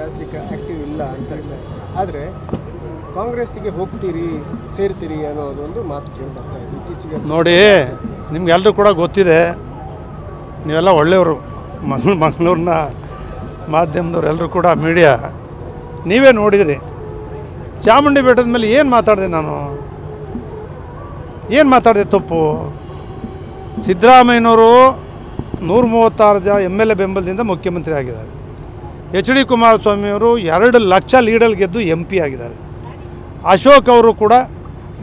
ಜಾಸ್ತಿ ಆ್ಯಕ್ಟಿವ್ ಇಲ್ಲ ಅಂತ ಇಲ್ಲ. ಆದರೆ ಕಾಂಗ್ರೆಸ್ಸಿಗೆ ಹೋಗ್ತೀರಿ ಸೇರ್ತೀರಿ ಅನ್ನೋದೊಂದು ಮಾತು ಕೇಳಿ ಬರ್ತಾ ಇದೆ ಇತ್ತೀಚೆಗೆ. ನೋಡಿ, ನಿಮ್ಗೆಲ್ಲರೂ ಕೂಡ ಗೊತ್ತಿದೆ, ನೀವೆಲ್ಲ ಒಳ್ಳೆಯವರು, ಮಂಗಳೂರಿನ ಮಾಧ್ಯಮದವ್ರು ಎಲ್ಲರೂ ಕೂಡ ಮೀಡಿಯಾ ನೀವೇ ನೋಡಿದ್ರಿ. ಚಾಮುಂಡಿ ಬೆಟ್ಟದ ಮೇಲೆ ಏನು ಮಾತಾಡಿದೆ ನಾನು? ಏನು ಮಾತಾಡಿದೆ ತಪ್ಪು? ಸಿದ್ದರಾಮಯ್ಯನವರು 136 MLA ಬೆಂಬಲದಿಂದ ಮುಖ್ಯಮಂತ್ರಿ ಆಗಿದ್ದಾರೆ. HD ಕುಮಾರಸ್ವಾಮಿಯವರು 2 ಲಕ್ಷ ಲೀಡಲ್ಲಿ ಗೆದ್ದು MP ಆಗಿದ್ದಾರೆ. ಅಶೋಕ್ ಅವರು ಕೂಡ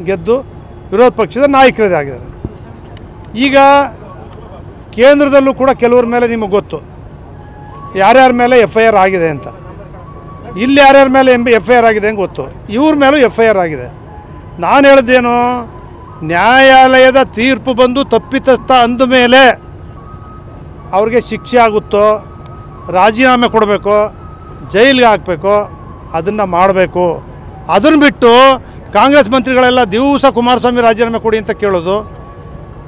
ಗೆದ್ದು ವಿರೋಧ ಪಕ್ಷದ ನಾಯಕರಾಗಿದ್ದಾರೆ. ಈಗ ಕೇಂದ್ರದಲ್ಲೂ ಕೂಡ ಕೆಲವ್ರ ಮೇಲೆ ನಿಮಗೆ ಗೊತ್ತು ಯಾರ್ಯಾರ ಮೇಲೆ FIR ಆಗಿದೆ ಅಂತ. ಇಲ್ಲಿ ಯಾರ್ಯಾರ ಮೇಲೆ FIR ಆಗಿದೆ ಅಂತ ಗೊತ್ತು, ಇವ್ರ ಮೇಲೂ FIR ಆಗಿದೆ. ನಾನು ಹೇಳ್ದೇನು, ನ್ಯಾಯಾಲಯದ ತೀರ್ಪು ಬಂದು ತಪ್ಪಿತಸ್ಥ ಅಂದ ಮೇಲೆ ಅವ್ರಿಗೆ ಶಿಕ್ಷೆ ಆಗುತ್ತೋ, ರಾಜೀನಾಮೆ ಕೊಡಬೇಕು, ಜೈಲಿಗೆ ಹಾಕಬೇಕು, ಅದನ್ನು ಮಾಡಬೇಕು. ಅದನ್ನು ಬಿಟ್ಟು ಕಾಂಗ್ರೆಸ್ ಮಂತ್ರಿಗಳೆಲ್ಲ ದಿವಸ ಕುಮಾರಸ್ವಾಮಿ ರಾಜೀನಾಮೆ ಕೊಡಿ ಅಂತ ಕೇಳೋದು,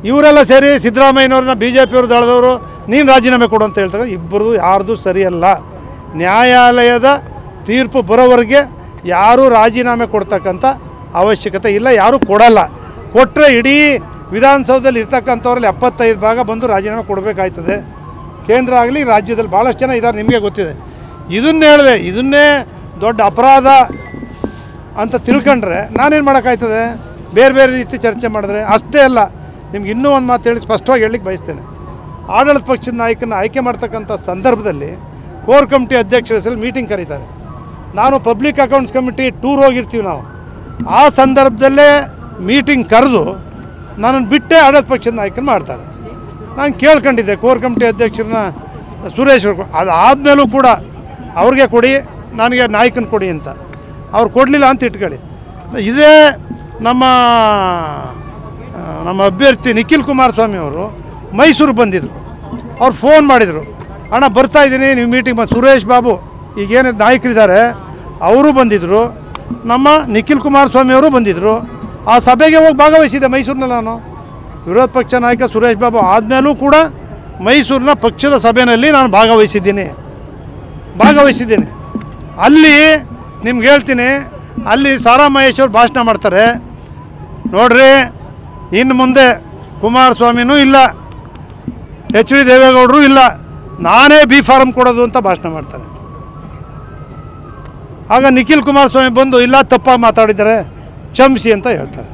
ಇವರೆಲ್ಲ ಸೇರಿ ಸಿದ್ದರಾಮಯ್ಯನವ್ರನ್ನ BJP ಅವರು ದಳದವರು ನೀನು ರಾಜೀನಾಮೆ ಕೊಡು ಅಂತ ಹೇಳ್ತಾರೆ. ಇಬ್ಬರದು ಯಾರ್ದು ಸರಿಯಲ್ಲ. ನ್ಯಾಯಾಲಯದ ತೀರ್ಪು ಬರೋವರೆಗೆ ಯಾರೂ ರಾಜೀನಾಮೆ ಕೊಡ್ತಕ್ಕಂಥ ಅವಶ್ಯಕತೆ ಇಲ್ಲ, ಯಾರೂ ಕೊಡಲ್ಲ. ಕೊಟ್ಟರೆ ಇಡೀ ವಿಧಾನಸೌಧದಲ್ಲಿ ಇರ್ತಕ್ಕಂಥವ್ರಲ್ಲಿ 75 ಭಾಗ ಬಂದು ರಾಜೀನಾಮೆ ಕೊಡಬೇಕಾಯ್ತದೆ. ಕೇಂದ್ರ ಆಗಲಿ ರಾಜ್ಯದಲ್ಲಿ ಭಾಳಷ್ಟು ಜನ ಇದ್ದಾರೆ, ನಿಮಗೆ ಗೊತ್ತಿದೆ. ಇದನ್ನೇ ಹೇಳಿದೆ, ಇದನ್ನೇ ದೊಡ್ಡ ಅಪರಾಧ ಅಂತ ತಿಳ್ಕೊಂಡ್ರೆ ನಾನೇನು ಮಾಡೋಕ್ಕಾಯ್ತದೆ? ಬೇರೆ ಬೇರೆ ರೀತಿ ಚರ್ಚೆ ಮಾಡಿದ್ರೆ ಅಷ್ಟೇ ಅಲ್ಲ. ನಿಮ್ಗೆ ಇನ್ನೂ ಒಂದು ಮಾತು ಹೇಳಿ ಸ್ಪಷ್ಟವಾಗಿ ಹೇಳಲಿಕ್ಕೆ ಬಯಸ್ತೇನೆ. ಆಡಳಿತ ಪಕ್ಷದ ನಾಯಕನ ಆಯ್ಕೆ ಮಾಡ್ತಕ್ಕಂಥ ಸಂದರ್ಭದಲ್ಲಿ ಕೋರ್ ಕಮಿಟಿ ಅಧ್ಯಕ್ಷರ ಹೆಸರಲ್ಲಿ ಮೀಟಿಂಗ್ ಕರೀತಾರೆ. ನಾನು ಪಬ್ಲಿಕ್ ಅಕೌಂಟ್ಸ್ ಕಮಿಟಿ ಟೂರ್ ಹೋಗಿರ್ತೀವಿ ನಾವು. ಆ ಸಂದರ್ಭದಲ್ಲೇ ಮೀಟಿಂಗ್ ಕರೆದು ನನ್ನನ್ನು ಬಿಟ್ಟೇ ಆಡಳಿತ ಪಕ್ಷದ ನಾಯಕನ ಮಾಡ್ತಾರೆ. ನಾನು ಕೇಳ್ಕೊಂಡಿದ್ದೆ ಕೋರ್ ಕಮಿಟಿ ಅಧ್ಯಕ್ಷರನ್ನ ಸುರೇಶ್ ಅವರು, ಅದಾದಮೇಲೂ ಕೂಡ ಅವ್ರಿಗೆ ಕೊಡಿ, ನನಗೆ ನಾಯಕನ ಕೊಡಿ ಅಂತ. ಅವ್ರು ಕೊಡಲಿಲ್ಲ ಅಂತ ಇಟ್ಕೊಳ್ಳಿ. ಇದೇ ನಮ್ಮ ಅಭ್ಯರ್ಥಿ ನಿಖಿಲ್ ಕುಮಾರಸ್ವಾಮಿ ಅವರು ಮೈಸೂರಿಗೆ ಬಂದಿದ್ದರು. ಅವ್ರು ಫೋನ್ ಮಾಡಿದರು, ಅಣ್ಣ ಬರ್ತಾಯಿದ್ದೀನಿ ನೀವು ಮೀಟಿಂಗ್ ಬಂದು. ಸುರೇಶ್ ಬಾಬು ಈಗೇನು ನಾಯಕರಿದ್ದಾರೆ ಅವರು ಬಂದಿದ್ದರು, ನಮ್ಮ ನಿಖಿಲ್ ಕುಮಾರಸ್ವಾಮಿ ಅವರು ಬಂದಿದ್ದರು. ಆ ಸಭೆಗೆ ಹೋಗಿ ಭಾಗವಹಿಸಿದ್ದೆ ಮೈಸೂರಿನಲ್ಲಿ. ನಾನು ವಿರೋಧ ಪಕ್ಷ ನಾಯಕ ಸುರೇಶ್ ಬಾಬು ಆದಮೇಲೂ ಕೂಡ ಮೈಸೂರಿನ ಪಕ್ಷದ ಸಭೆಯಲ್ಲಿ ನಾನು ಭಾಗವಹಿಸಿದ್ದೀನಿ. ಅಲ್ಲಿ ನಿಮ್ಗೆ ಹೇಳ್ತೀನಿ, ಅಲ್ಲಿ ಸಾರಾ ಮಹೇಶ್ ಅವರು ಭಾಷಣ ಮಾಡ್ತಾರೆ. ನೋಡ್ರಿ, ಇನ್ನು ಮುಂದೆ ಕುಮಾರಸ್ವಾಮಿನೂ ಇಲ್ಲ, HD ದೇವೇಗೌಡರು ಇಲ್ಲ, ನಾನೇ B ಫಾರಮ್ ಕೊಡೋದು ಅಂತ ಭಾಷಣ ಮಾಡ್ತಾರೆ. ಆಗ ನಿಖಿಲ್ ಕುಮಾರಸ್ವಾಮಿ ಬಂದು ಇಲ್ಲ ತಪ್ಪಾಗಿ ಮಾತಾಡಿದ್ದಾರೆ ಕ್ಷಮಿಸಿ ಅಂತ ಹೇಳ್ತಾರೆ.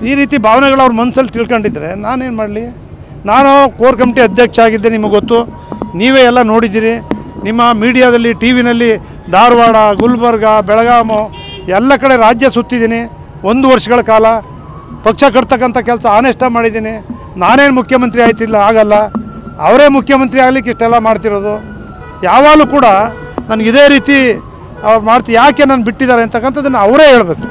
ಈ ರೀತಿ ಭಾವನೆಗಳು ಅವ್ರ ಮನಸ್ಸಲ್ಲಿ ತಿಳ್ಕೊಂಡಿದ್ರೆ ನಾನೇನು ಮಾಡಲಿ? ನಾನು ಕೋರ್ ಕಮಿಟಿ ಅಧ್ಯಕ್ಷ ಆಗಿದ್ದೆ, ನಿಮಗೆ ಗೊತ್ತು, ನೀವೇ ಎಲ್ಲ ನೋಡಿದ್ದೀರಿ. ನಿಮ್ಮ ಮೀಡಿಯಾದಲ್ಲಿ ಟಿ ವಿನಲ್ಲಿ ಧಾರವಾಡ, ಗುಲ್ಬರ್ಗ, ಬೆಳಗಾಮು ಎಲ್ಲ ಕಡೆ ರಾಜ್ಯ ಸುತ್ತಿದ್ದೀನಿ. 1 ವರ್ಷಗಳ ಕಾಲ ಪಕ್ಷ ಕಟ್ತಕ್ಕಂಥ ಕೆಲಸ ಆನೆಸ್ಟಾಗಿ ಮಾಡಿದ್ದೀನಿ. ನಾನೇನು ಮುಖ್ಯಮಂತ್ರಿ ಆಯ್ತಿಲ್ಲ, ಆಗಲ್ಲ. ಅವರೇ ಮುಖ್ಯಮಂತ್ರಿ ಆಗಲಿಕ್ಕೆ ಇಷ್ಟೆಲ್ಲ ಮಾಡ್ತಿರೋದು. ಯಾವಾಗಲೂ ಕೂಡ ನನಗೆ ಇದೇ ರೀತಿ ಅವ್ರು ಯಾಕೆ ನಾನು ಬಿಟ್ಟಿದ್ದಾರೆ ಅಂತಕ್ಕಂಥದ್ದನ್ನು ಅವರೇ ಹೇಳಬೇಕು.